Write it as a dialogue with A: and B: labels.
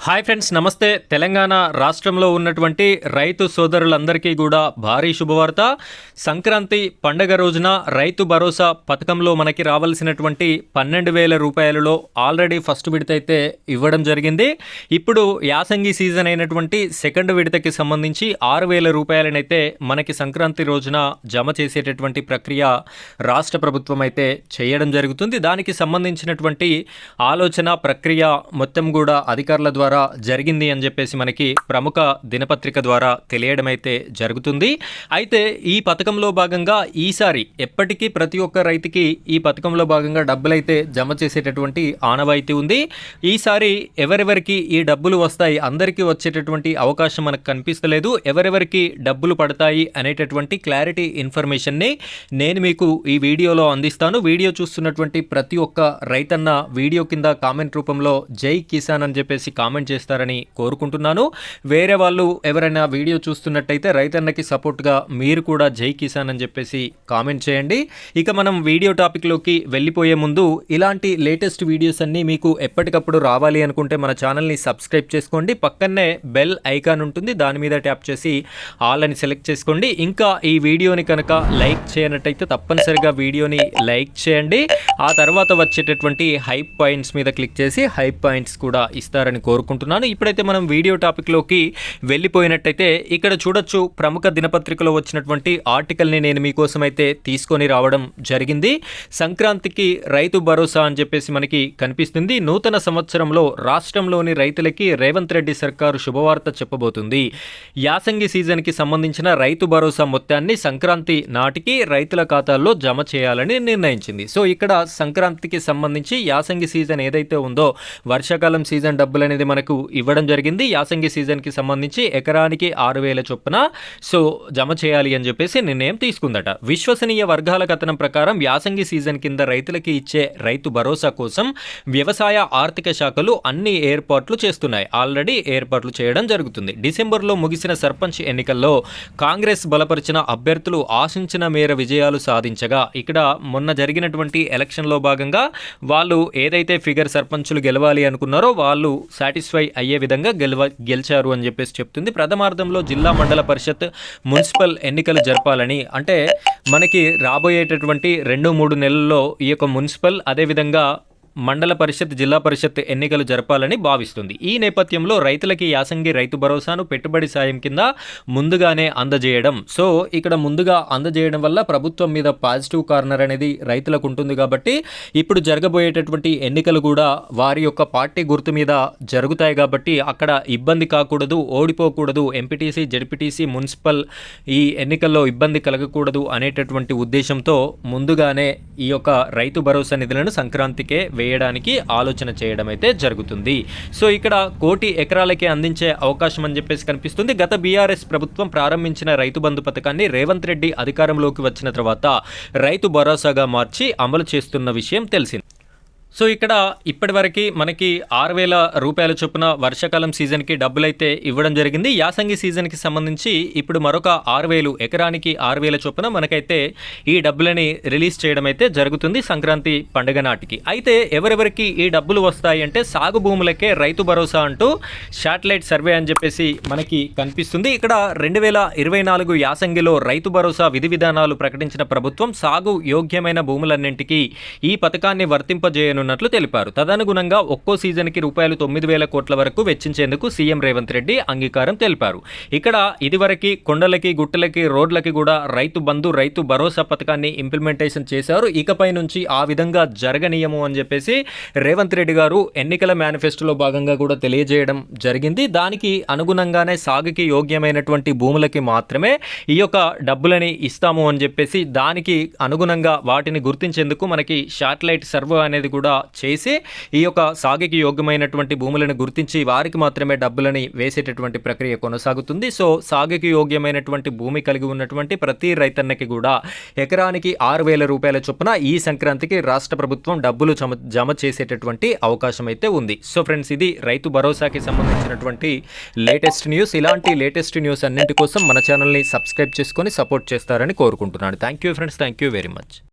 A: Hi friends, నమస్తే. తెలంగాణ రాష్ట్రంలో ఉన్నటువంటి రైతు సోదరులందరికీ కూడా భారీ శుభవార్త. సంక్రాంతి పండగ రోజున రైతు భరోసా పథకంలో మనకి రావాల్సినటువంటి 12,000 రూపాయలలో ఆల్రెడీ ఫస్ట్ విడత అయితే ఇవ్వడం జరిగింది. ఇప్పుడు యాసంగి సీజన్ అయినటువంటి సెకండ్ విడతకి సంబంధించి 6,000 రూపాయలనైతే మనకి సంక్రాంతి రోజున జమ చేసేటటువంటి ప్రక్రియ రాష్ట్ర ప్రభుత్వం అయితే చేయడం జరుగుతుంది. దానికి సంబంధించినటువంటి ఆలోచన ప్రక్రియ మొత్తం కూడా అధికారుల ద్వారా జరిగింది అని చెప్పేసి మనకి ప్రముఖ దినపత్రిక ద్వారా తెలియడం అయితే జరుగుతుంది. అయితే ఈ పథకంలో భాగంగా ఈసారి ఎప్పటికీ ప్రతి ఒక్క రైతుకి ఈ పథకంలో భాగంగా డబ్బులైతే జమ చేసేటటువంటి ఆనవాయితీ ఉంది. ఈసారి ఎవరెవరికి ఈ డబ్బులు వస్తాయి, అందరికీ వచ్చేటటువంటి అవకాశం మనకు కనిపిస్తలేదు. ఎవరెవరికి డబ్బులు పడతాయి అనేటటువంటి క్లారిటీ ఇన్ఫర్మేషన్ని నేను మీకు ఈ వీడియోలో అందిస్తాను. వీడియో చూస్తున్నటువంటి ప్రతి ఒక్క రైతన్న వీడియో కింద కామెంట్ రూపంలో జై కిసాన్ అని చెప్పేసి కామెంట్ చేస్తారని కోరుకుంటున్నాను. వేరే వాళ్ళు ఎవరైనా వీడియో చూస్తున్నట్టయితే రైతన్నకి సపోర్ట్గా మీరు కూడా జై కిసాన్ అని చెప్పేసి కామెంట్ చేయండి. ఇక మనం వీడియో టాపిక్లోకి వెళ్ళిపోయే ముందు ఇలాంటి లేటెస్ట్ వీడియోస్ అన్నీ మీకు ఎప్పటికప్పుడు రావాలి అనుకుంటే మన ఛానల్ని సబ్స్క్రైబ్ చేసుకోండి. పక్కనే బెల్ ఐకాన్ ఉంటుంది, దాని మీద ట్యాప్ చేసి ఆల్ అని సెలెక్ట్ చేసుకోండి. ఇంకా ఈ వీడియోని కనుక లైక్ చేయనట్టయితే తప్పనిసరిగా వీడియోని లైక్ చేయండి. ఆ తర్వాత వచ్చేటటువంటి హైప్ పాయింట్స్ మీద క్లిక్ చేసి హైప్ పాయింట్స్ కూడా ఇస్తారని కోరుకుంటున్నాను. ఇప్పుడైతే మనం వీడియో టాపిక్లోకి వెళ్ళిపోయినట్టయితే ఇక్కడ చూడొచ్చు, ప్రముఖ దినపత్రికలో వచ్చినటువంటి ఆర్టికల్ని నేను మీకోసం అయితే తీసుకొని రావడం జరిగింది. సంక్రాంతికి రైతు భరోసా అని చెప్పేసి మనకి కనిపిస్తుంది. నూతన సంవత్సరంలో రాష్ట్రంలోని రైతులకి రేవంత్ రెడ్డి సర్కారు శుభవార్త చెప్పబోతుంది. యాసంగి సీజన్కి సంబంధించిన రైతు భరోసా మొత్తాన్ని సంక్రాంతి నాటికి రైతుల ఖాతాల్లో జమ చేయాలని నిర్ణయించింది. సో ఇక్కడ సంక్రాంతికి సంబంధించి యాసంగి సీజన్ ఏదైతే ఉందో వర్షాకాలం సీజన్ డబ్బులు అనేది మనకు ఇవ్వడం జరిగింది. యాసంగి సీజన్కి సంబంధించి ఎకరానికి 6,000 చొప్పున సో జమ చేయాలి అని చెప్పేసి నిర్ణయం తీసుకుందట. విశ్వసనీయ వర్గాల కథనం ప్రకారం యాసంగి సీజన్ కింద రైతులకి ఇచ్చే రైతు భరోసా కోసం వ్యవసాయ ఆర్థిక శాఖలు అన్ని ఏర్పాట్లు చేస్తున్నాయి. ఆల్రెడీ ఏర్పాట్లు చేయడం జరుగుతుంది. డిసెంబర్లో ముగిసిన సర్పంచ్ ఎన్నికల్లో కాంగ్రెస్ బలపరిచిన అభ్యర్థులు ఆశించిన మేర విజయాలు సాధించగా ఇక్కడ మొన్న జరిగినటువంటి ఎలక్షన్లో భాగంగా వాళ్ళు ఏదైతే ఫిగర్ సర్పంచులు గెలవాలి అనుకున్నారో వాళ్ళు సాటిస్ఫై అయ్యే విధంగా గెలిచారు అని చెప్పేసి చెప్తుంది. ప్రథమార్థంలో జిల్లా మండల పరిషత్ మున్సిపల్ ఎన్నికలు జరపాలని, అంటే మనకి రాబోయేటటువంటి 2-3 నెలల్లో ఈ యొక్క మున్సిపల్ అదేవిధంగా మండల పరిషత్ జిల్లా పరిషత్ ఎన్నికలు జరపాలని భావిస్తుంది. ఈ నేపథ్యంలో రైతులకి యాసంగి రైతు భరోసాను పెట్టుబడి సాయం కింద ముందుగానే అందజేయడం. సో ఇక్కడ ముందుగా అందజేయడం వల్ల ప్రభుత్వం మీద పాజిటివ్ కార్నర్ అనేది రైతులకు ఉంటుంది. కాబట్టి ఇప్పుడు జరగబోయేటటువంటి ఎన్నికలు కూడా వారి యొక్క పార్టీ గుర్తు మీద జరుగుతాయి. కాబట్టి అక్కడ ఇబ్బంది కాకూడదు, ఓడిపోకూడదు, ఎంపీటీసీ జెడ్పీటీసీ మున్సిపల్ ఈ ఎన్నికల్లో ఇబ్బంది కలగకూడదు అనేటటువంటి ఉద్దేశంతో ముందుగానే ఈ యొక్క రైతు భరోసా నిధులను సంక్రాంతికే వేయడానికి ఆలోచన చేయడం అయితే జరుగుతుంది. సో ఇక్కడ 1 కోటి ఎకరాలకే అందించే అవకాశం అని చెప్పేసి కనిపిస్తుంది. గత బీఆర్ఎస్ ప్రభుత్వం ప్రారంభించిన రైతు బంధు పథకాన్ని రేవంత్ రెడ్డి అధికారంలోకి వచ్చిన తర్వాత రైతు భరోసాగా మార్చి అమలు చేస్తున్న విషయం తెలిసింది. సో ఇక్కడ ఇప్పటివరకు మనకి 6,000 రూపాయల చొప్పున వర్షాకాలం సీజన్కి డబ్బులైతే ఇవ్వడం జరిగింది. యాసంగి సీజన్కి సంబంధించి ఇప్పుడు మరొక 6,000 ఎకరానికి 6,000 చొప్పున మనకైతే ఈ డబ్బులని రిలీజ్ చేయడం అయితే జరుగుతుంది సంక్రాంతి పండుగ నాటికి. అయితే ఎవరెవరికి ఈ డబ్బులు వస్తాయి అంటే సాగు భూములకే రైతు భరోసా అంటూ శాటిలైట్ సర్వే అని చెప్పేసి మనకి కనిపిస్తుంది. ఇక్కడ 2024 యాసంగిలో రైతు భరోసా విధి విధానాలు ప్రకటించిన ప్రభుత్వం సాగు యోగ్యమైన భూములన్నింటికీ ఈ పథకాన్ని వర్తింపజేయనున్నట్లు తెలిపారు. తదనుగుణంగా ఒక్కో సీజన్కి రూపాయలు 9,000 కోట్ల వరకు వెచ్చించేందుకు సీఎం రేవంత్ రెడ్డి అంగీకారం తెలిపారు. ఇక్కడ ఇదివరకు కొండలకి గుట్టలకి రోడ్లకి కూడా రైతు బంధు రైతు భరోసా పథకాన్ని ఇంప్లిమెంటేషన్ చేశారు. ఇకపై నుంచి ఆ విధంగా జరగనీయము అని చెప్పేసి రేవంత్ రెడ్డి గారు ఎన్నికల మేనిఫెస్టోలో భాగంగా కూడా తెలియజేయడం జరిగింది. దానికి అనుగుణంగానే సాగుకి యోగ్యమైనటువంటి భూములకి మాత్రమే ఈ యొక్క డబ్బులని ఇస్తాము అని చెప్పేసి దానికి అనుగుణంగా వాటిని గుర్తించేందుకు మనకి శాటిలైట్ సర్వే అనేది కూడా చేసి ఈ యొక్క సాగుకి యోగ్యమైనటువంటి భూములను గుర్తించి వారికి మాత్రమే డబ్బులని వేసేటటువంటి ప్రక్రియ కొనసాగుతుంది. సో సాగుకి యోగ్యమైనటువంటి భూమి కలిగి ఉన్నటువంటి ప్రతి రైతన్నకి కూడా ఎకరానికి 6,000 రూపాయల చొప్పున ఈ సంక్రాంతికి రాష్ట్ర ప్రభుత్వం డబ్బులు జమ చేసేటటువంటి అవకాశం అయితే ఉంది. సో ఫ్రెండ్స్, ఇది రైతు భరోసాకి సంబంధించినటువంటి లేటెస్ట్ న్యూస్. ఇలాంటి లేటెస్ట్ న్యూస్ అన్నింటి కోసం మన ఛానల్ని సబ్స్క్రైబ్ చేసుకొని సపోర్ట్ చేస్తారని కోరుకుంటున్నాను. Thank you friends, thank you very much.